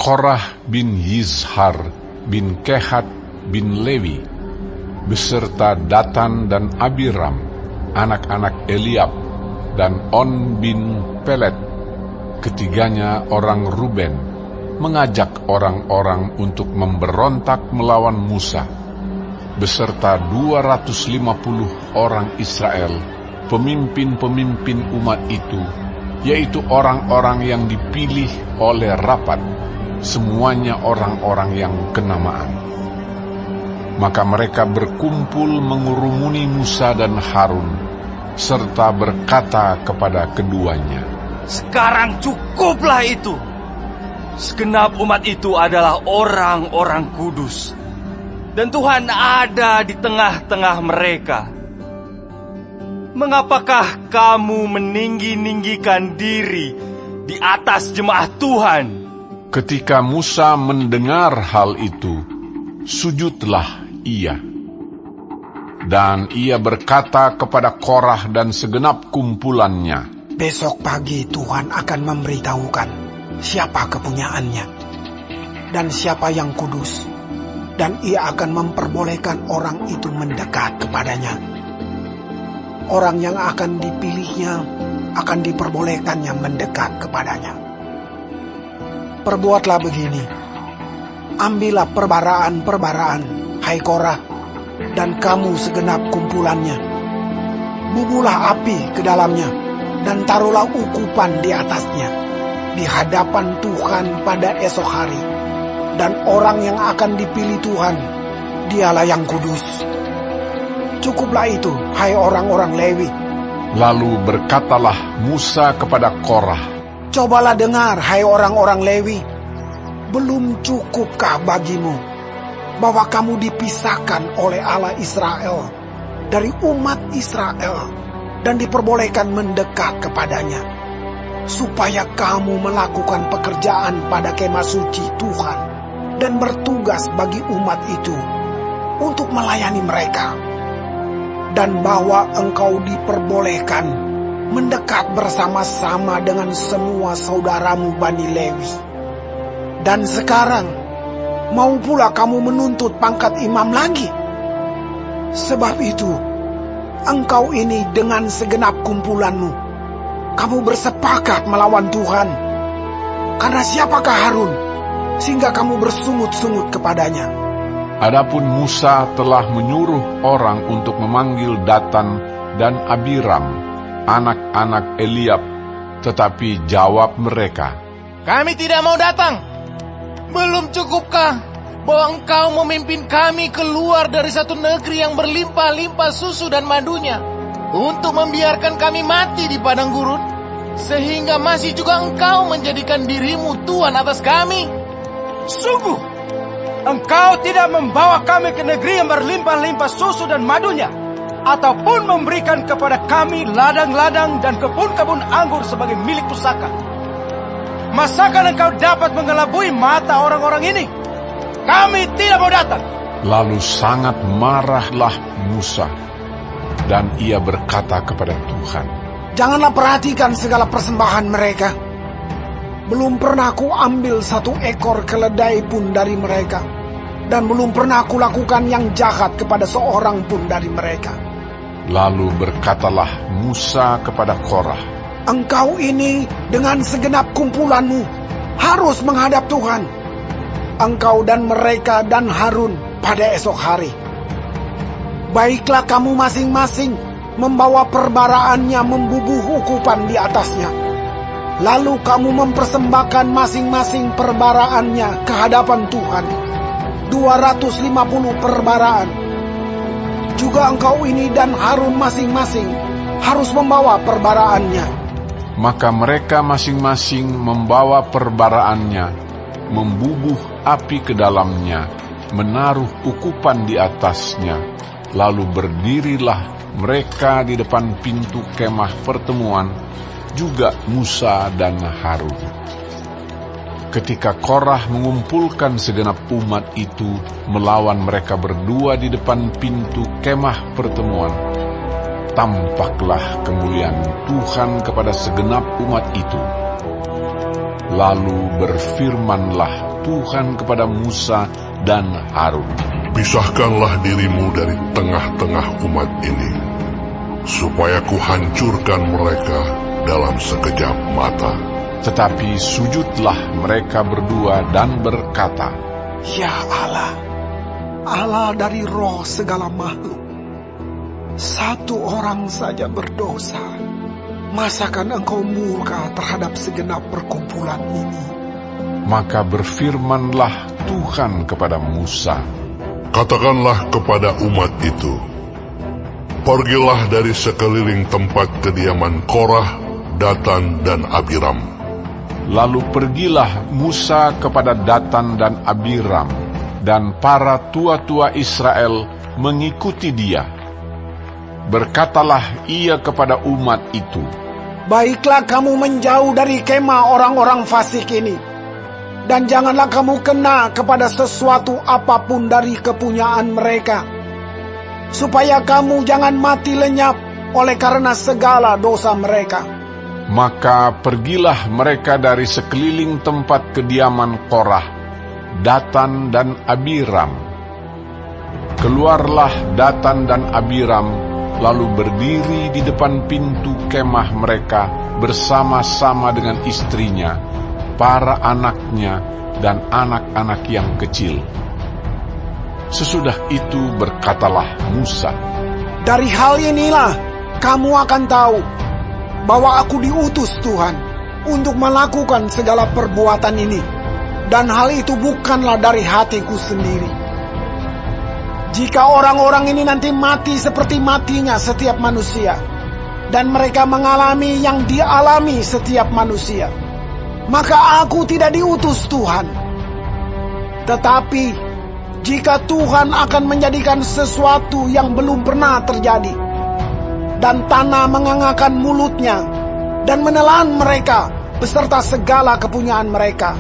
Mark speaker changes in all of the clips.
Speaker 1: Korah bin Yizhar bin Kehat bin Lewi, beserta Datan dan Abiram, anak-anak Eliab, dan On bin Pelet, ketiganya orang Ruben, mengajak orang-orang untuk memberontak melawan Musa, beserta 250 orang Israel, pemimpin-pemimpin umat itu, yaitu orang-orang yang dipilih oleh rapat, semuanya orang-orang yang kenamaan. Maka mereka berkumpul mengurumuni Musa dan Harun, serta berkata kepada keduanya,
Speaker 2: "Sekarang cukuplah itu. Segenap umat itu adalah orang-orang kudus, dan Tuhan ada di tengah-tengah mereka. Mengapakah kamu meninggi-ninggikan diri di atas jemaat Tuhan?"
Speaker 1: Ketika Musa mendengar hal itu, sujudlah ia. Dan ia berkata kepada Korah dan segenap kumpulannya,
Speaker 3: "Besok pagi Tuhan akan memberitahukan siapa kepunyaannya dan siapa yang kudus, dan ia akan memperbolehkan orang itu mendekat kepadanya. Orang yang akan dipilihnya akan diperbolehkannya mendekat kepadanya. Perbuatlah begini, ambillah perbaraan-perbaraan, hai Korah, dan kamu segenap kumpulannya. Bubuhlah api ke dalamnya, dan taruhlah ukupan di atasnya, di hadapan Tuhan pada esok hari. Dan orang yang akan dipilih Tuhan, dialah yang kudus. Cukuplah itu, hai orang-orang Lewi."
Speaker 1: Lalu berkatalah Musa kepada Korah,
Speaker 3: "Cobalah dengar, hai orang-orang Lewi, belum cukupkah bagimu bahwa kamu dipisahkan oleh Allah Israel dari umat Israel dan diperbolehkan mendekat kepadanya, supaya kamu melakukan pekerjaan pada kemah suci Tuhan dan bertugas bagi umat itu untuk melayani mereka, dan bahwa engkau diperbolehkan mendekat bersama-sama dengan semua saudaramu Bani Lewi. Dan sekarang, mau pula kamu menuntut pangkat imam lagi? Sebab itu, engkau ini dengan segenap kumpulanmu, kamu bersepakat melawan Tuhan. Karena siapakah Harun, sehingga kamu bersungut-sungut kepadanya?"
Speaker 1: Adapun Musa telah menyuruh orang untuk memanggil Datan dan Abiram, anak-anak Eliab, tetapi jawab mereka,
Speaker 4: "Kami tidak mau datang. Belum cukupkah bahwa engkau memimpin kami keluar dari satu negeri yang berlimpah-limpah susu dan madunya, untuk membiarkan kami mati di padang gurun, sehingga masih juga engkau menjadikan dirimu Tuhan atas kami?
Speaker 2: Sungguh, engkau tidak membawa kami ke negeri yang berlimpah-limpah susu dan madunya, ataupun memberikan kepada kami ladang-ladang dan kebun-kebun anggur sebagai milik pusaka. Masakan engkau dapat mengelabui mata orang-orang ini? Kami tidak mau datang."
Speaker 1: Lalu sangat marahlah Musa, dan ia berkata kepada Tuhan,
Speaker 3: "Janganlah perhatikan segala persembahan mereka. Belum pernah aku ambil satu ekor keledai pun dari mereka, dan belum pernah aku lakukan yang jahat kepada seorang pun dari mereka."
Speaker 1: Lalu berkatalah Musa kepada Korah,
Speaker 3: "Engkau ini dengan segenap kumpulanmu harus menghadap Tuhan, engkau dan mereka dan Harun pada esok hari. Baiklah kamu masing-masing membawa perbaraannya membubuh ukupan di atasnya. Lalu kamu mempersembahkan masing-masing perbaraannya ke hadapan Tuhan, 250 perbaraan. Juga engkau ini dan Harun masing-masing harus membawa perbaraannya."
Speaker 1: Maka mereka masing-masing membawa perbaraannya, membubuh api ke dalamnya, menaruh ukupan di atasnya. Lalu berdirilah mereka di depan pintu kemah pertemuan, juga Musa dan Harun. Ketika Korah mengumpulkan segenap umat itu melawan mereka berdua di depan pintu kemah pertemuan, tampaklah kemuliaan Tuhan kepada segenap umat itu. Lalu berfirmanlah Tuhan kepada Musa dan Harun,
Speaker 5: "Pisahkanlah dirimu dari tengah-tengah umat ini, supaya kuhancurkan mereka dalam sekejap mata."
Speaker 1: Tetapi sujudlah mereka berdua dan berkata,
Speaker 3: Ya Allah, Allah dari roh segala makhluk, satu orang saja berdosa. Masakan engkau murka terhadap segenap perkumpulan ini?
Speaker 1: Maka berfirmanlah Tuhan kepada Musa,
Speaker 5: "Katakanlah kepada umat itu, pergilah dari sekeliling tempat kediaman Korah, Datan, dan Abiram."
Speaker 1: Lalu pergilah Musa kepada Datan dan Abiram, dan para tua-tua Israel mengikuti dia. Berkatalah ia kepada umat itu,
Speaker 3: Baiklah kamu menjauh dari kemah orang-orang fasik ini, dan janganlah kamu kena kepada sesuatu apapun dari kepunyaan mereka, supaya kamu jangan mati lenyap oleh karena segala dosa mereka.
Speaker 1: Maka pergilah mereka dari sekeliling tempat kediaman Korah, Datan dan Abiram. Keluarlah Datan dan Abiram, lalu berdiri di depan pintu kemah mereka bersama-sama dengan istrinya, para anaknya, dan anak-anak yang kecil. Sesudah itu berkatalah Musa,
Speaker 3: Dari hal inilah kamu akan tahu bahwa aku diutus Tuhan untuk melakukan segala perbuatan ini, dan hal itu bukanlah dari hatiku sendiri. Jika orang-orang ini nanti mati seperti matinya setiap manusia, dan mereka mengalami yang dialami setiap manusia, maka aku tidak diutus Tuhan. Tetapi jika Tuhan akan menjadikan sesuatu yang belum pernah terjadi, dan tanah mengangakan mulutnya dan menelan mereka beserta segala kepunyaan mereka,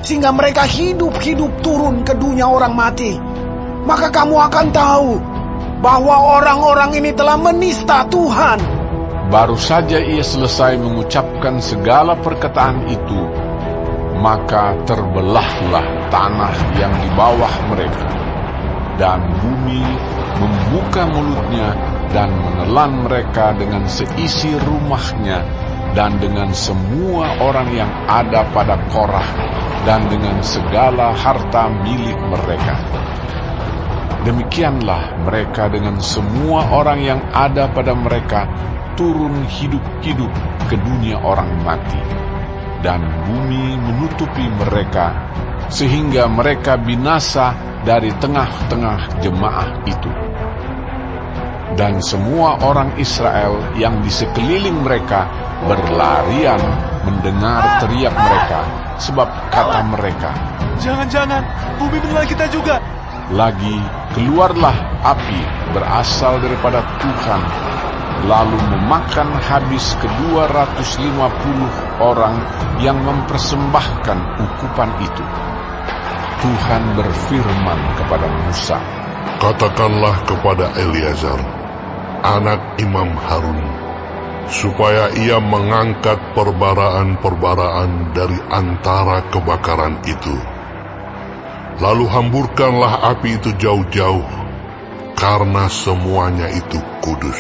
Speaker 3: sehingga mereka hidup-hidup turun ke dunia orang mati, maka kamu akan tahu bahwa orang-orang ini telah menista Tuhan.
Speaker 1: Baru saja ia selesai mengucapkan segala perkataan itu, maka terbelahlah tanah yang di bawah mereka, dan bumi membuka mulutnya dan menelan mereka dengan seisi rumahnya, dan dengan semua orang yang ada pada Korah, dan dengan segala harta milik mereka. Demikianlah mereka dengan semua orang yang ada pada mereka turun hidup-hidup ke dunia orang mati, dan bumi menutupi mereka, sehingga mereka binasa dari tengah-tengah jemaah itu. Dan semua orang Israel yang di sekeliling mereka berlarian mendengar teriak mereka, sebab kata mereka,
Speaker 2: Jangan-jangan bumi menelan kita juga.
Speaker 1: Lagi keluarlah api berasal daripada Tuhan, lalu memakan habis ke-250 orang yang mempersembahkan ukupan itu. Tuhan berfirman kepada Musa,
Speaker 5: "Katakanlah kepada Eleazar, anak Imam Harun, supaya ia mengangkat perbaraan-perbaraan dari antara kebakaran itu. Lalu hamburkanlah api itu jauh-jauh, karena semuanya itu kudus,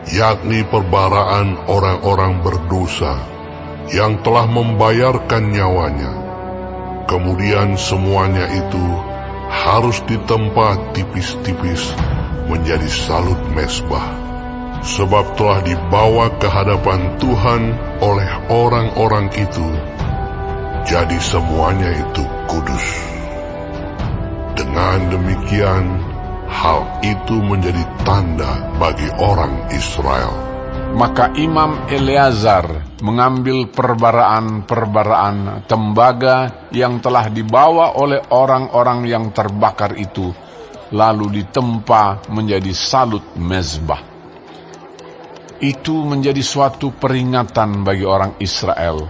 Speaker 5: yakni perbaraan orang-orang berdosa yang telah membayarkan nyawanya. Kemudian semuanya itu harus ditempa tipis-tipis menjadi salut mezbah, sebab telah dibawa ke hadapan Tuhan oleh orang-orang itu, jadi semuanya itu kudus. Dengan demikian, hal itu menjadi tanda bagi orang Israel."
Speaker 1: Maka Imam Eleazar mengambil perbaraan-perbaraan tembaga yang telah dibawa oleh orang-orang yang terbakar itu, lalu ditempa menjadi salut mezbah. Itu menjadi suatu peringatan bagi orang Israel,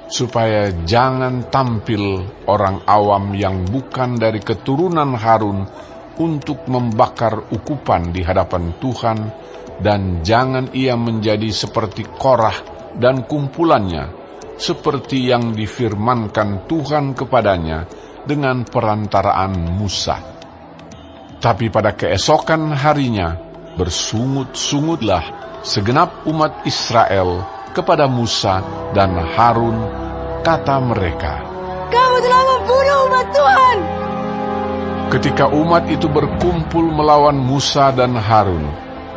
Speaker 1: supaya jangan tampil orang awam yang bukan dari keturunan Harun untuk membakar ukupan di hadapan Tuhan, dan jangan ia menjadi seperti Korah dan kumpulannya seperti yang difirmankan Tuhan kepadanya dengan perantaraan Musa. Tapi pada keesokan harinya, bersungut-sungutlah segenap umat Israel kepada Musa dan Harun, kata mereka,
Speaker 6: "Kamu telah membunuh umat Tuhan."
Speaker 1: Ketika umat itu berkumpul melawan Musa dan Harun,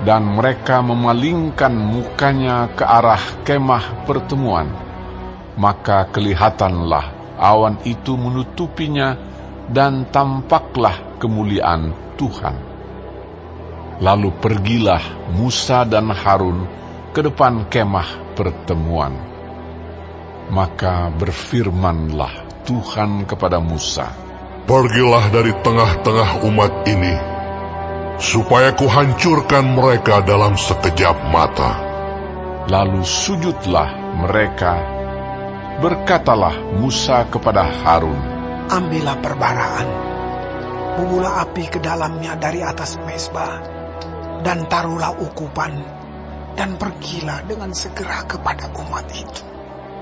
Speaker 1: dan mereka memalingkan mukanya ke arah kemah pertemuan, maka kelihatanlah awan itu menutupinya dan tampaklah kemuliaan Tuhan. Lalu pergilah Musa dan Harun ke depan kemah pertemuan. Maka berfirmanlah Tuhan kepada Musa,
Speaker 5: "Pergilah dari tengah-tengah umat ini, supaya kuhancurkan mereka dalam sekejap mata."
Speaker 1: Lalu sujudlah mereka. Berkatalah Musa kepada Harun,
Speaker 3: Ambillah perbaraan, bubuhlah api ke dalamnya dari atas mezbah, dan taruhlah ukupan, dan pergilah dengan segera kepada umat itu,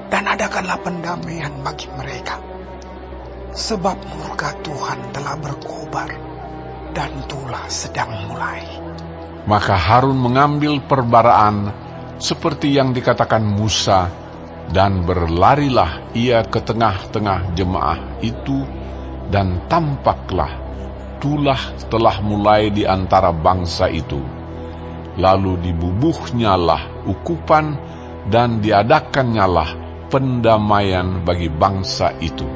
Speaker 3: dan adakanlah pendamaian bagi mereka. Sebab murka Tuhan telah berkobar, dan tulah sedang mulai.
Speaker 1: Maka Harun mengambil perbaraan seperti yang dikatakan Musa, dan berlarilah ia ke tengah-tengah jemaah itu, dan tampaklah tulah telah mulai di antara bangsa itu. Lalu dibubuhnyalah ukupan, dan diadakannyalah pendamaian bagi bangsa itu.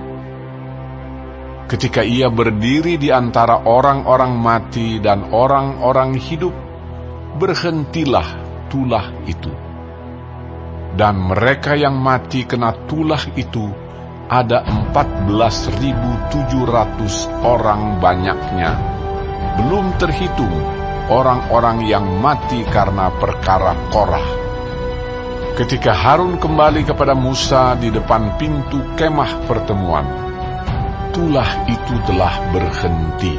Speaker 1: Ketika ia berdiri di antara orang-orang mati dan orang-orang hidup, berhentilah tulah itu. Dan mereka yang mati kena tulah itu ada 14.700 orang banyaknya, belum terhitung orang-orang yang mati karena perkara Korah. Ketika Harun kembali kepada Musa di depan pintu kemah pertemuan, tulah itu telah berhenti.